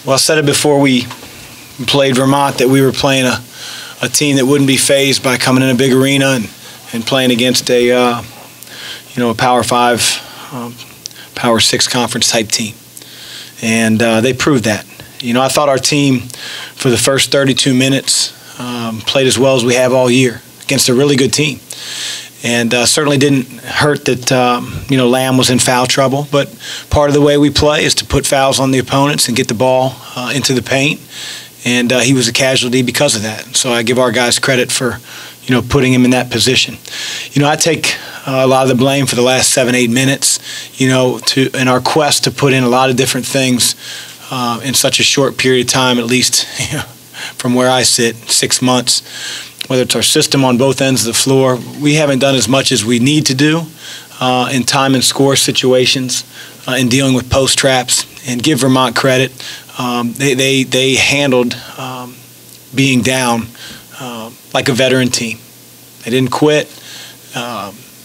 Well, I said it before we played Vermont that we were playing a team that wouldn't be fazed by coming in a big arena and playing against a Power 5, Power 6 conference type team. And they proved that. I thought our team for the first 32 minutes played as well as we have all year against a really good team. And certainly didn't hurt that, Lamb was in foul trouble. But part of the way we play is to put fouls on the opponents and get the ball into the paint. And he was a casualty because of that. So I give our guys credit for, putting him in that position. I take a lot of the blame for the last 7-8 minutes, in our quest to put in a lot of different things in such a short period of time, at least from where I sit, 6 months. Whether it's our system on both ends of the floor, we haven't done as much as we need to do in time and score situations, in dealing with post traps. And give Vermont credit, they handled being down like a veteran team. They didn't quit.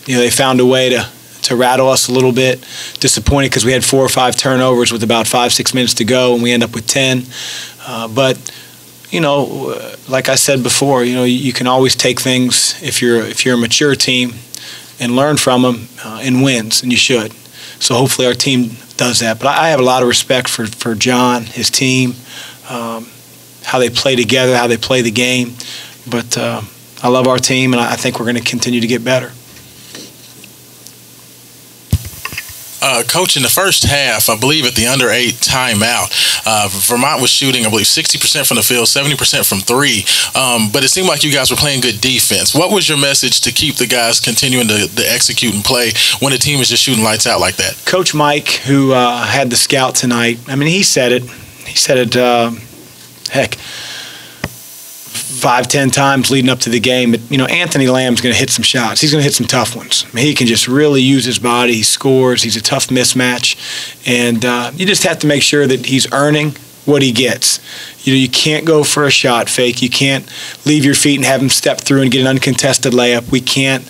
They found a way to rattle us a little bit. Disappointed because we had 4 or 5 turnovers with about 5-6 minutes to go, and we end up with 10. But like I said before, you can always take things if you're a mature team and learn from them in wins, and you should. So hopefully our team does that. But I have a lot of respect for John, his team, how they play together, how they play the game. But I love our team, and I think we're going to continue to get better. Coach, in the first half, I believe at the under-8 timeout, Vermont was shooting, I believe, 60% from the field, 70% from 3. But it seemed like you guys were playing good defense. What was your message to keep the guys continuing to execute and play when the team is just shooting lights out like that? Coach Mike, who had the scout tonight, he said it. He said it, 5-10 times leading up to the game. But, Anthony Lamb's going to hit some shots. He's going to hit some tough ones. He can just really use his body. He scores. He's a tough mismatch. And you just have to make sure that he's earning what he gets. You can't go for a shot fake. You can't leave your feet and have him step through and get an uncontested layup. We can't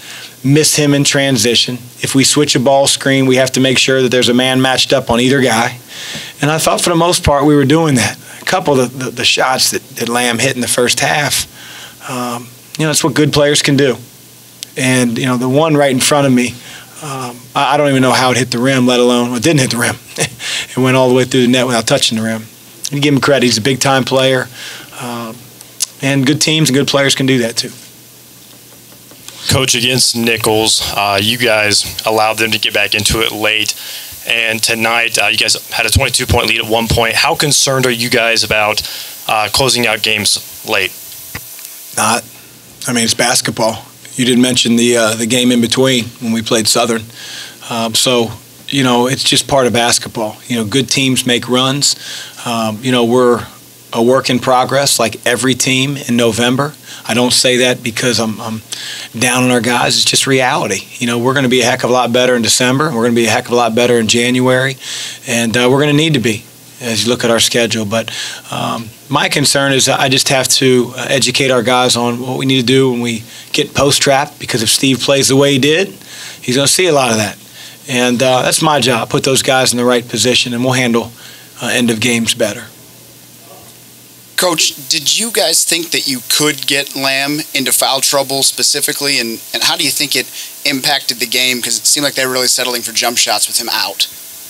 miss him in transition. If we switch a ball screen, we have to make sure that there's a man matched up on either guy. And I thought for the most part we were doing that. A couple of the shots that Lamb hit in the first half, that's what good players can do. And, the one right in front of me, I don't even know how it hit the rim, let alone it didn't hit the rim. It went all the way through the net without touching the rim. You give him credit. He's a big-time player. And good teams and good players can do that too. Coach, against Nichols, you guys allowed them to get back into it late. And tonight, you guys had a 22-point lead at one point. How concerned are you guys about closing out games late? Not. It's basketball. You didn't mention the game in between when we played Southern. It's just part of basketball. Good teams make runs. We're a work in progress like every team in November. I don't say that because I'm down on our guys. It's just reality. We're going to be a heck of a lot better in December. We're going to be a heck of a lot better in January. And we're going to need to be as you look at our schedule. But my concern is I just have to educate our guys on what we need to do when we get post-trap, because if Steve plays the way he did, he's going to see a lot of that. And that's my job, put those guys in the right position, and we'll handle end of games better. Coach, did you guys think that you could get Lamb into foul trouble specifically, and how do you think it impacted the game? Because it seemed like they were really settling for jump shots with him out.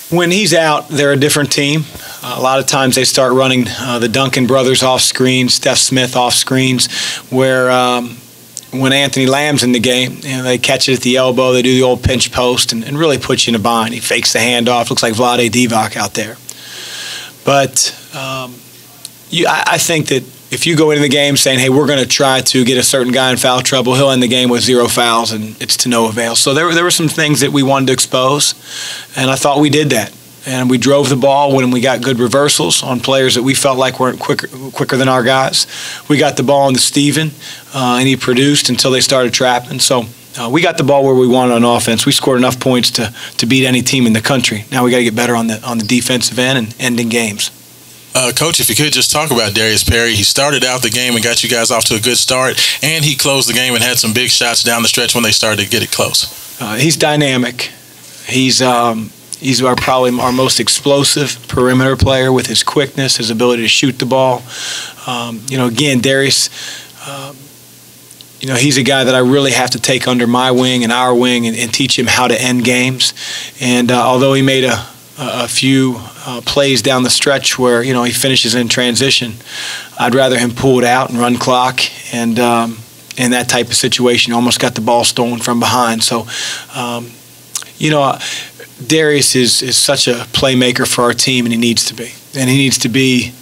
When he's out, they're a different team. A lot of times they start running the Duncan brothers off screens, Steph Smith off screens, where when Anthony Lamb's in the game, they catch it at the elbow, they do the old pinch post, and really put you in a bind. He fakes the handoff, looks like Vlade Divac out there. But I think that if you go into the game saying, hey, we're going to try to get a certain guy in foul trouble, he'll end the game with 0 fouls, and it's to no avail. So there were some things that we wanted to expose, and I thought we did that. And we drove the ball when we got good reversals on players that we felt like weren't quicker than our guys. We got the ball into Steven, and he produced until they started trapping. So we got the ball where we wanted on offense. We scored enough points to beat any team in the country. Now we got to get better on the defensive end and ending games. Coach, if you could just talk about Darius Perry. He started out the game and got you guys off to a good start, and he closed the game and had some big shots down the stretch when they started to get it close. He's dynamic. He's He's probably our most explosive perimeter player with his quickness, his ability to shoot the ball. Again, Darius, he's a guy that I really have to take under my wing and our wing and teach him how to end games. And although he made a few plays down the stretch where, he finishes in transition, I'd rather him pull it out and run clock. And in that type of situation, almost got the ball stolen from behind. So, Darius is such a playmaker for our team, and he needs to be. And he needs to be